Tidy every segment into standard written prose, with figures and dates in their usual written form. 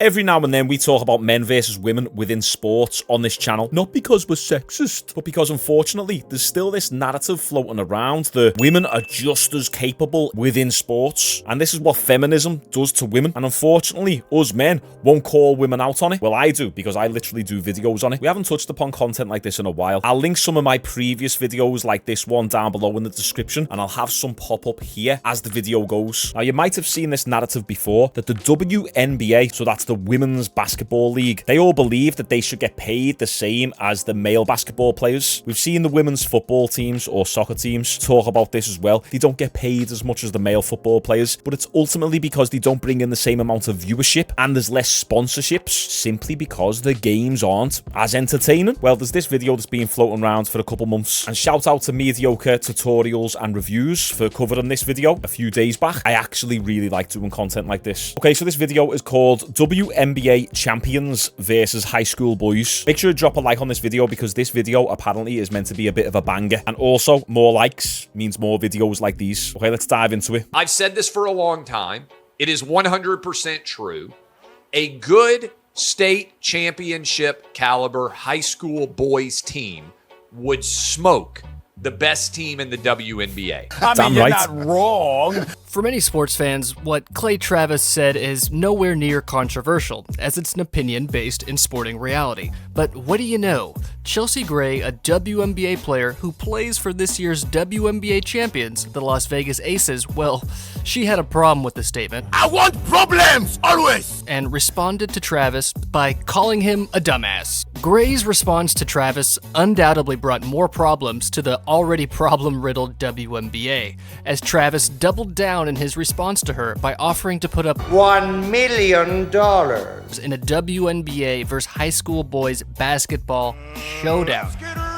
Every now and then we talk about men versus women within sports on this channel, not because we're sexist, but because unfortunately there's still this narrative floating around that women are just as capable within sports, and this is what feminism does to women, and unfortunately us men won't call women out on it. Well, I do, because I literally do videos on it. We haven't touched upon content like this in a while. I'll link some of my previous videos like this one down below in the description, and I'll have some pop up here as the video goes. Now, you might have seen this narrative before, that the WNBA, so that's the Women's Basketball League, they all believe that they should get paid the same as the male basketball players. We've seen the women's football teams or soccer teams talk about this as well. They don't get paid as much as the male football players, but it's ultimately because they don't bring in the same amount of viewership and there's less sponsorships, simply because the games aren't as entertaining. Well, there's this video that's been floating around for a couple months, and shout out to Mediocre Tutorials and Reviews for covering this video a few days back. I actually really like doing content like this. Okay, so this video is called WNBA Champions versus High School Boys. Make sure to drop a like on this video because this video apparently is meant to be a bit of a banger. And also, more likes means more videos like these. Okay, let's dive into it. I've said this for a long time. It is 100% true. A good state championship caliber high school boys team would smoke the best team in the WNBA. I mean, you're not wrong. For many sports fans, what Klay Travis said is nowhere near controversial, as it's an opinion based in sporting reality. But what do you know? Chelsea Gray, a WNBA player who plays for this year's WNBA champions, the Las Vegas Aces, well, she had a problem with the statement. I want problems, always! And responded to Travis by calling him a dumbass. Gray's response to Travis undoubtedly brought more problems to the already problem-riddled WNBA, as Travis doubled down in his response to her by offering to put up $1 million in a WNBA versus high school boys basketball showdown.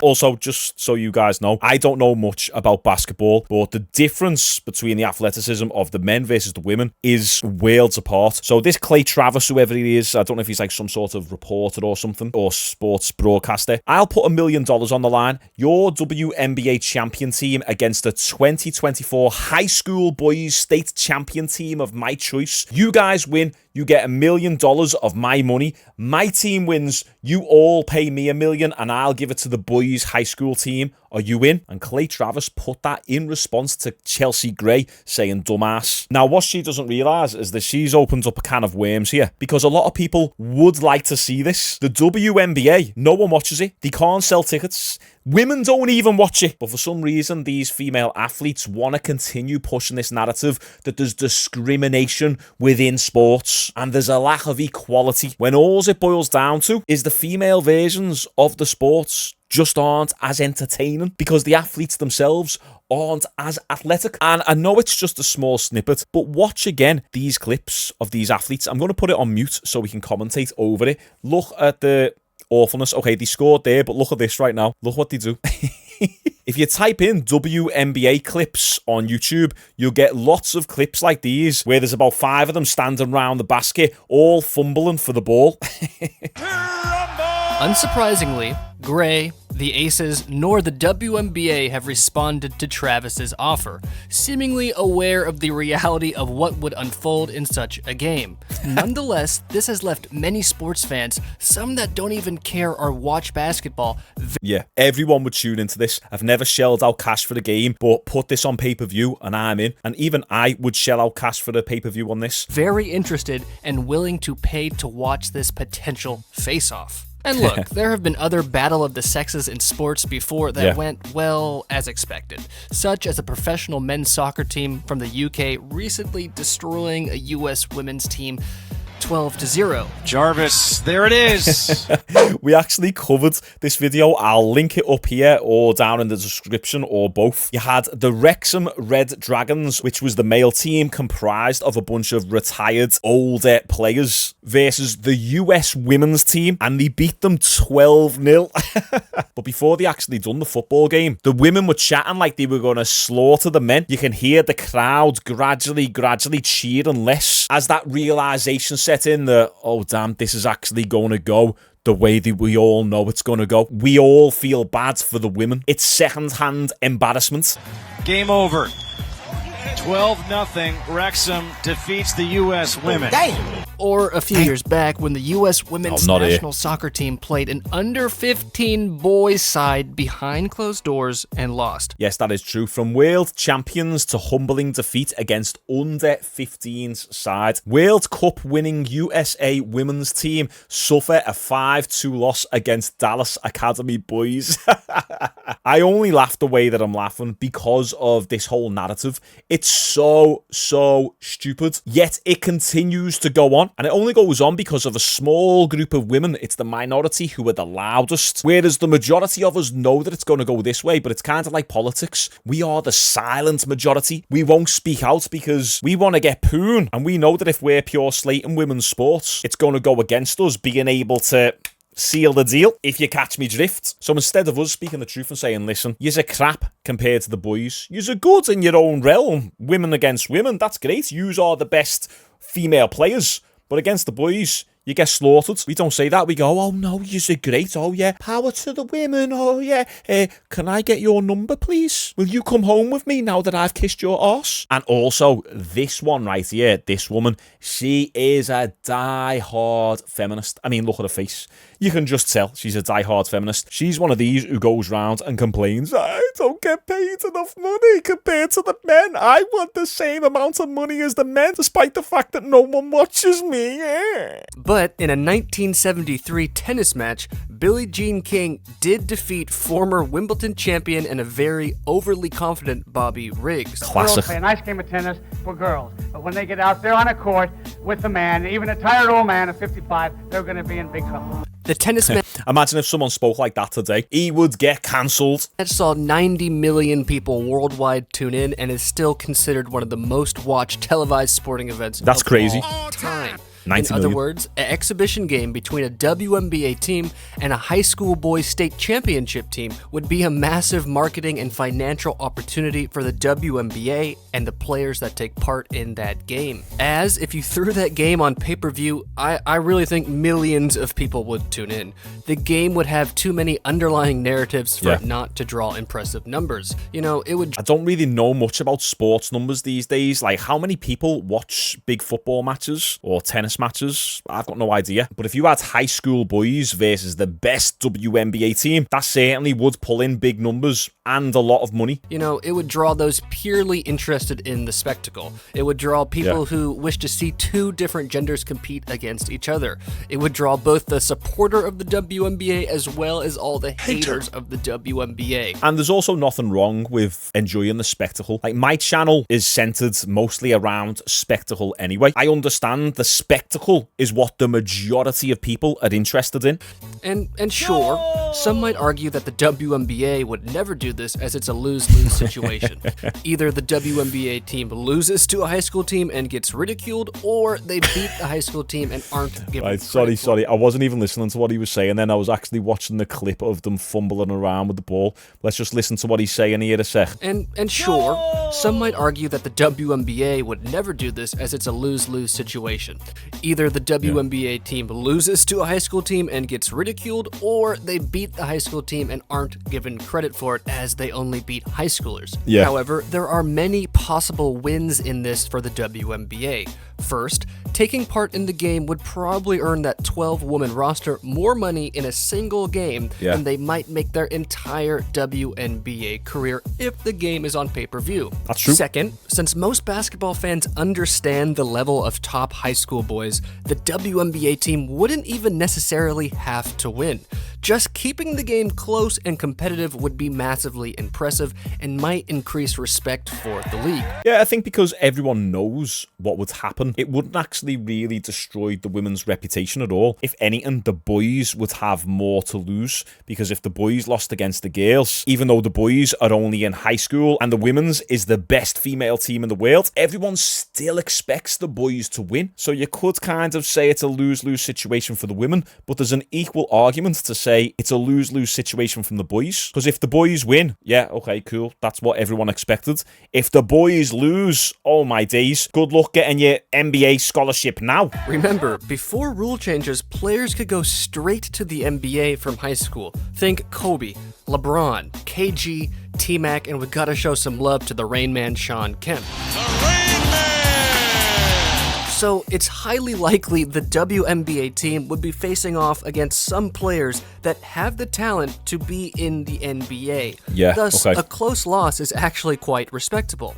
Also, just so you guys know, I don't know much about basketball, but the difference between the athleticism of the men versus the women is worlds apart. So this Klay Travis, whoever he is, I don't know if he's like some sort of reporter or something, or sports broadcaster. I'll put $1 million on the line. Your WNBA champion team against the 2024 high school boys state champion team of my choice. You guys win. You get $1 million of my money. My team wins. You all pay me $1 million and I'll give it to the boys high school team. Are you in? And Klay Travis put that in response to Chelsea Gray saying dumbass. Now, what she doesn't realise is that she's opened up a can of worms here, because a lot of people would like to see this. The WNBA, no one watches it. They can't sell tickets. Women don't even watch it. But for some reason, these female athletes want to continue pushing this narrative that there's discrimination within sports and there's a lack of equality, when all it boils down to is the female versions of the sports just aren't as entertaining because the athletes themselves aren't as athletic. And I know it's just a small snippet, but watch again these clips of these athletes. I'm going to put it on mute so we can commentate over it. Look at the awfulness. Okay, they scored there, but look at this right now. Look what they do. If you type in WNBA clips on YouTube, you'll get lots of clips like these where there's about 5 of them standing around the basket, all fumbling for the ball. Unsurprisingly, Gray, the Aces, nor the WNBA have responded to Travis's offer, seemingly aware of the reality of what would unfold in such a game. Nonetheless, this has left many sports fans, some that don't even care or watch basketball. Yeah, everyone would tune into this. I've never shelled out cash for the game, but put this on pay-per-view and I'm in. And even I would shell out cash for the pay-per-view on this. Very interested and willing to pay to watch this potential face-off. And look, there have been other battle of the sexes in sports before that went, well, as expected, such as a professional men's soccer team from the UK recently destroying a US women's team 12-0. Jarvis, there it is. We actually covered this video. I'll link it up here or down in the description or both. You had the Wrexham Red Dragons, which was the male team comprised of a bunch of retired older players, versus the US women's team, and they beat them 12-0. But before they actually done the football game, the women were chatting like they were going to slaughter the men. You can hear the crowd gradually cheering less as that realization set in that, oh damn, this is actually going to go the way that we all know it's going to go. We all feel bad for the women. It's second-hand embarrassment. Game over. 12-0, Wrexham defeats the U.S. women. Or a few years back when the U.S. women's not here. national soccer team played an under-15 boys side behind closed doors and lost. Yes, that is true. From world champions to humbling defeat against under-15s side. World Cup winning USA women's team suffer a 5-2 loss against Dallas Academy boys. I only laugh the way that I'm laughing because of this whole narrative. It's so stupid. Yet it continues to go on. And it only goes on because of a small group of women. It's the minority who are the loudest. Whereas the majority of us know that it's going to go this way, but it's kind of like politics. We are the silent majority. We won't speak out because we want to get poon. And we know that if we're pure slate in women's sports, it's going to go against us being able to seal the deal, if you catch me drift. So instead of us speaking the truth and saying, listen, you're crap compared to the boys, you're good in your own realm, women against women, that's great, yous are the best female players, but against the boys, you get slaughtered. We don't say that. We go, oh no, you're great. Oh yeah, power to the women. Oh yeah. Can I get your number, please? Will you come home with me now that I've kissed your arse? And also, this one right here, this woman, she is a die-hard feminist. I mean, look at her face. You can just tell she's a die-hard feminist. She's one of these who goes round and complains, I don't get paid enough money compared to the men. I want the same amount of money as the men, despite the fact that no one watches me. Yeah. But in a 1973 tennis match, Billie Jean King did defeat former Wimbledon champion and a very overly confident Bobby Riggs. Classic. Girls play a nice game of tennis for girls, but when they get out there on a court with a man, even a tired old man of 55, they're going to be in big trouble. The tennis match Imagine if someone spoke like that today. He would get cancelled. saw 90 million people worldwide tune in and is still considered one of the most watched televised sporting events That's of crazy. all time. 90 In other million. words, an exhibition game between a WNBA team and a high school boys state championship team would be a massive marketing and financial opportunity for the WNBA and the players that take part in that game. As if you threw that game on pay-per-view, I really think millions of people would tune in. The game would have too many underlying narratives for it not to draw impressive numbers. You know, it would... I don't really know much about sports numbers these days. Like, how many people watch big football matches or tennis matches? I've got no idea. But if you had high school boys versus the best WNBA team, that certainly would pull in big numbers and a lot of money. You know, it would draw those purely interested in the spectacle. It would draw people who wish to see two different genders compete against each other. It would draw both the supporter of the WNBA as well as all the haters of the WNBA. And there's also nothing wrong with enjoying the spectacle. Like, my channel is centered mostly around spectacle anyway. I understand the spectacle is what the majority of people are interested in. And sure, some might argue that the WNBA would never do this as it's a lose-lose situation. Either the WNBA team loses to a high school team and gets ridiculed, or they beat the high school team and aren't given Right, credit sorry. I wasn't even listening to what he was saying then. I was actually watching the clip of them fumbling around with the ball. Let's just listen to what he's saying here a sec. And sure, some might argue that the WNBA would never do this as it's a lose-lose situation. Either the WNBA team loses to a high school team and gets ridiculed, or they beat the high school team and aren't given credit for it as they only beat high schoolers. Yeah. However, there are many possible wins in this for the WNBA. First, taking part in the game would probably earn that 12-woman roster more money in a single game than they might make their entire WNBA career if the game is on pay-per-view. That's true. Second, since most basketball fans understand the level of top high school boys, the WNBA team wouldn't even necessarily have to win. Just keeping the game close and competitive would be massively impressive and might increase respect for the league. Yeah, I think because everyone knows what would happen, it wouldn't actually really destroy the women's reputation at all. If anything, the boys would have more to lose, because if the boys lost against the girls, even though the boys are only in high school and the women's is the best female team in the world, everyone still expects the boys to win. So you could kind of say it's a lose-lose situation for the women, but there's an equal argument to say say it's a lose-lose situation from the boys. Because if the boys win, yeah, okay, cool. That's what everyone expected. If the boys lose, oh my days, good luck getting your NBA scholarship now. Remember, before rule changes, players could go straight to the NBA from high school. Think Kobe, LeBron, KG, T-Mac, and we gotta show some love to the Rain Man Shawn Kemp. So it's highly likely the WNBA team would be facing off against some players that have the talent to be in the NBA. Yeah, Thus, okay. a close loss is actually quite respectable.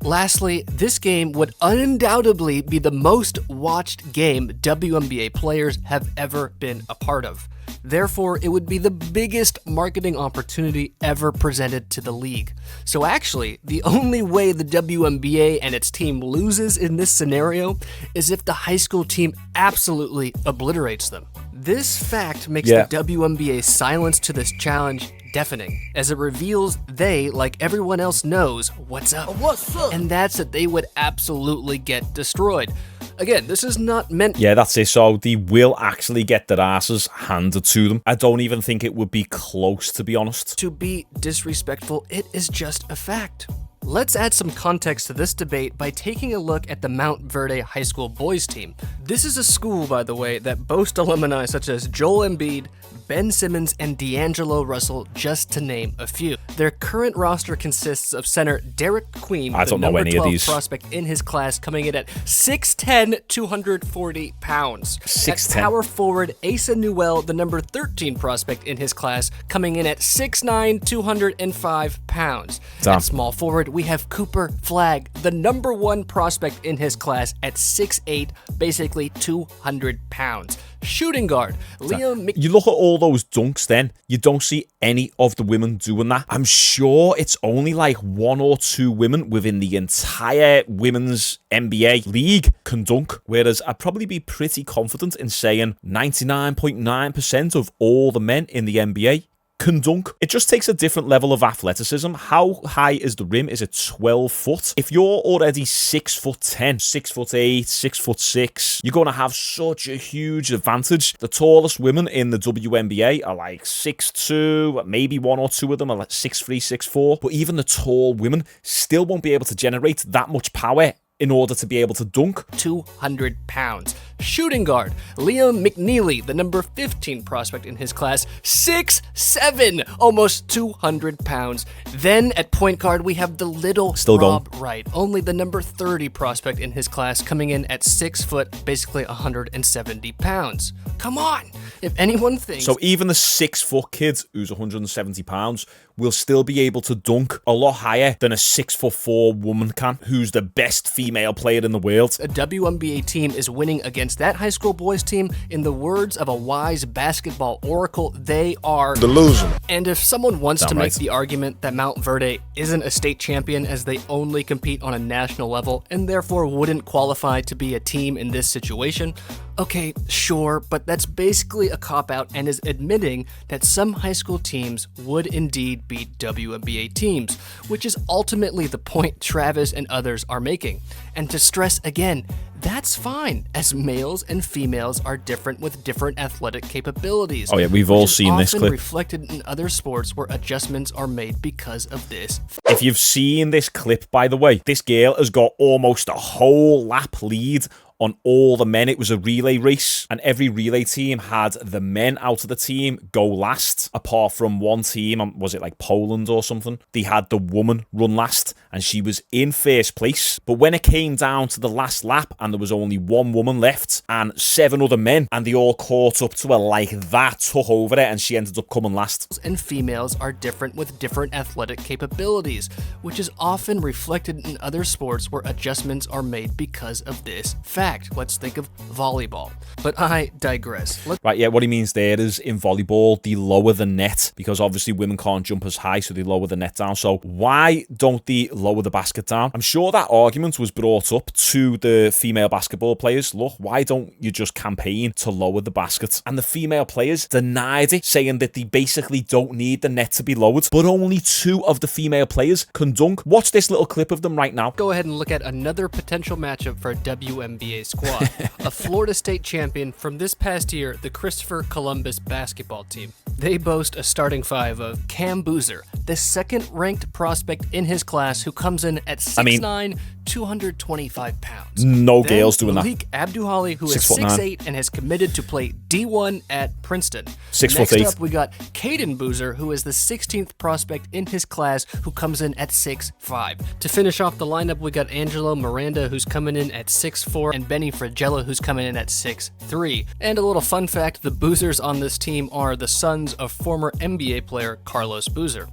Lastly, this game would undoubtedly be the most watched game WNBA players have ever been a part of. Therefore, it would be the biggest marketing opportunity ever presented to the league. So actually, the only way the WNBA and its team loses in this scenario is if the high school team absolutely obliterates them. This fact makes the WNBA's silence to this challenge deafening, as it reveals they, like everyone else, knows what's up. What's up? And that's that they would absolutely get destroyed. Again, this is not meant... Yeah, that's it. So they will actually get their asses handed to them. I don't even think it would be close, to be honest. to be disrespectful, it is just a fact. Let's add some context to this debate by taking a look at the Mount Verde High School boys team. This is a school, by the way, that boasts alumni such as Joel Embiid, Ben Simmons, and D'Angelo Russell, just to name a few. Their current roster consists of center Derek Queen, I don't know number any of 12 these. prospect in his class, coming in at 6'10", 240 pounds. 6'10". At power forward, Asa Newell, the number 13 prospect in his class, coming in at 6'9", 205 pounds. Damn. At small forward, we have Cooper Flagg, the number 1 prospect in his class at 6'8", basically 200 pounds. Shooting guard, Liam Mc... You look at all those dunks then, you don't see any of the women doing that. I'm sure it's only like 1 or 2 women within the entire women's NBA league can dunk, whereas I'd probably be pretty confident in saying 99.9% of all the men in the NBA can dunk. It just takes a different level of athleticism. How high is the rim? Is it 12 foot? If you're already 6'10", 6'8", 6'6", you're going to have such a huge advantage. The tallest women in the WNBA are like 6'2", maybe 1 or 2 of them are like 6'3", 6'4", but even the tall women still won't be able to generate that much power in order to be able to dunk. 200 pounds. Shooting guard, Liam McNeely, the number 15 prospect in his class, 6'7", almost 200 pounds. Then at point guard, we have the little Still Rob Wright, only the number 30 prospect in his class, coming in at 6 foot, basically 170 pounds. Come on! If anyone thinks... So even the 6 foot kid who's 170 pounds will still be able to dunk a lot higher than a 6'4" woman can, who's the best female player in the world. A WNBA team is winning against that high school boys team, in the words of a wise basketball oracle, they are Delusion. And if someone wants to Damn make right. the argument that Mount Verde isn't a state champion as they only compete on a national level and therefore wouldn't qualify to be a team in this situation, okay, sure, but that's basically a cop-out and is admitting that some high school teams would indeed beat WNBA teams, which is ultimately the point Travis and others are making. And to stress again, that's fine, as males and females are different with different athletic capabilities. Oh yeah, we've all seen this often clip. reflected in other sports where adjustments are made because of this. If you've seen this clip, by the way, this girl has got almost a whole lap lead on all the men. It was a relay race, and every relay team had the men out of the team go last, apart from one team, was it like Poland or something? They had the woman run last, and she was in first place. But when it came down to the last lap, and there was only one woman left, and 7 other men, and they all caught up to her like that, took over it, and she ended up coming last. And females are different with different athletic capabilities, which is often reflected in other sports where adjustments are made because of this fact. Let's think of volleyball. But I digress. Right, yeah, what he means there is in volleyball, they lower the net because obviously women can't jump as high, so they lower the net down. So why don't they lower the basket down? I'm sure that argument was brought up to the female basketball players. Look, why don't you just campaign to lower the basket? And the female players denied it, saying that they basically don't need the net to be lowered. But only 2 of the female players can dunk. Watch this little clip of them right now. Go ahead and look at another potential matchup for a WNBA WNBA squad, a Florida State champion from this past year, the Christopher Columbus basketball team. They boast a starting five of Cam Boozer, the second-ranked prospect in his class who comes in at 6'9", 225 pounds. No then girls doing Malik Abduhali, who is 6'8" and has committed to play D1 at Princeton. 6'8". Next up, we got Caden Boozer, who is the 16th prospect in his class, who comes in at 6'5". To finish off the lineup, we got Angelo Miranda, who's coming in at 6'4", and Benny Fragella, who's coming in at 6'3". And a little fun fact, the Boozers on this team are the sons of former NBA player Carlos Boozer.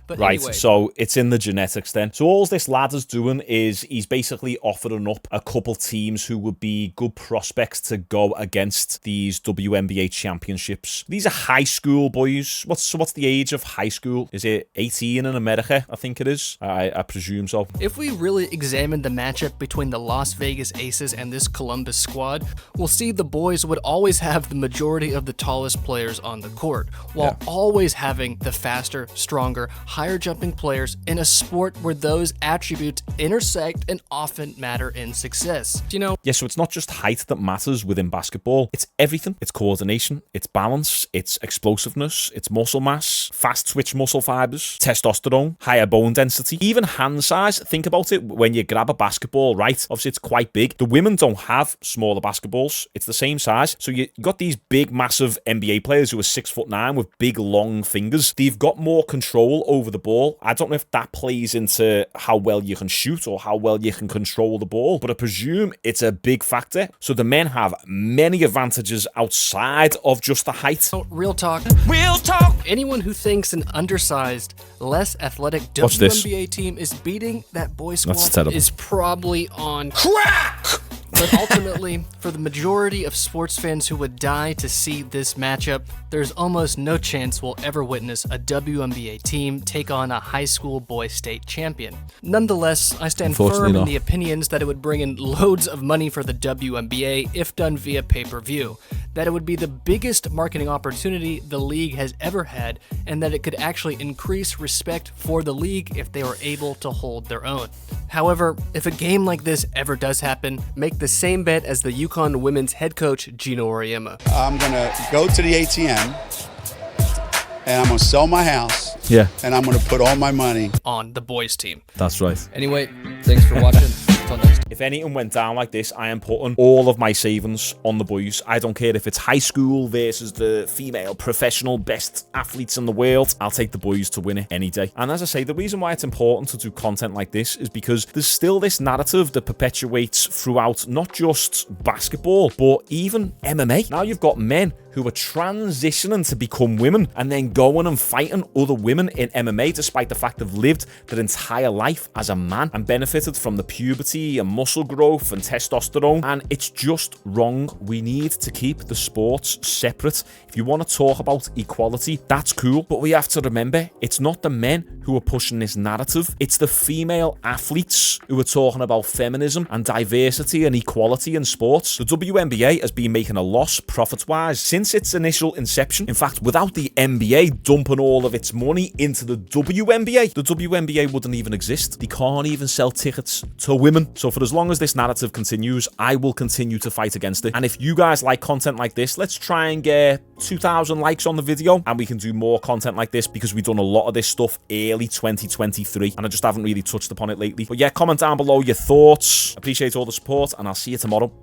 But right, anyway. so it's in the genetics then. So all this lad is doing is he's basically offering up a couple teams who would be good prospects to go against these WNBA championships. These are high school boys. What's the age of high school? Is it 18 in America? I think it is. I presume so. If we really examine the matchup between the Las Vegas Aces and this Columbus squad, we'll see the boys would always have the majority of the tallest players on the court, while always having the faster, stronger, higher jumping players in a sport where those attributes intersect and often matter in success. You know? Yeah, so it's not just height that matters within basketball. It's everything. It's coordination, it's balance, it's explosiveness, it's muscle mass, fast twitch muscle fibers, testosterone, higher bone density, even hand size. Think about it when you grab a basketball, right? Obviously, it's quite big. The women don't have smaller basketballs. It's the same size. So you got these big, massive NBA players who are 6'9" with big, long fingers. They've got more control over the ball. I don't know if that plays into how well you can shoot or how well you can control the ball, but I presume it's a big factor. So the men have many advantages outside of just the height. Real talk. Real talk. Anyone who thinks an undersized, less athletic WNBA team is beating that boy squad is probably on crack. But ultimately, for the majority of sports fans who would die to see this matchup, there's almost no chance we'll ever witness a WNBA team take on a high school boy state champion. Nonetheless, I stand firm in the opinions that it would bring in loads of money for the WNBA if done via pay-per-view, that it would be the biggest marketing opportunity the league has ever had, and that it could actually increase respect for the league if they were able to hold their own. However, if a game like this ever does happen, make the same bet as the UConn women's head coach, Gino Auriemma. I'm going to go to the ATM, and I'm going to sell my house. Yeah. And I'm going to put all my money on the boys team. That's right. Anyway, thanks for watching. Until next time. If anything went down like this, I am putting all of my savings on the boys. I don't care if it's high school versus the female professional best athletes in the world. I'll take the boys to win it any day. And as I say, the reason why it's important to do content like this is because there's still this narrative that perpetuates throughout not just basketball, but even MMA. Now you've got men who are transitioning to become women and then going and fighting other women in MMA despite the fact they've lived their entire life as a man and benefited from the puberty and muscle growth and testosterone. And it's just wrong. We need to keep the sports separate. If you want to talk about equality, that's cool. But we have to remember, it's not the men who are pushing this narrative. It's the female athletes who are talking about feminism and diversity and equality in sports. The WNBA has been making a loss profit-wise since its initial inception. In fact, without the NBA dumping all of its money into the WNBA, the WNBA wouldn't even exist. They can't even sell tickets to women. So for as long as this narrative continues, I will continue to fight against it. And if you guys like content like this, let's try and get 2,000 likes on the video and we can do more content like this because we've done a lot of this stuff early 2023 and I just haven't really touched upon it lately. But yeah, comment down below your thoughts. Appreciate all the support and I'll see you tomorrow.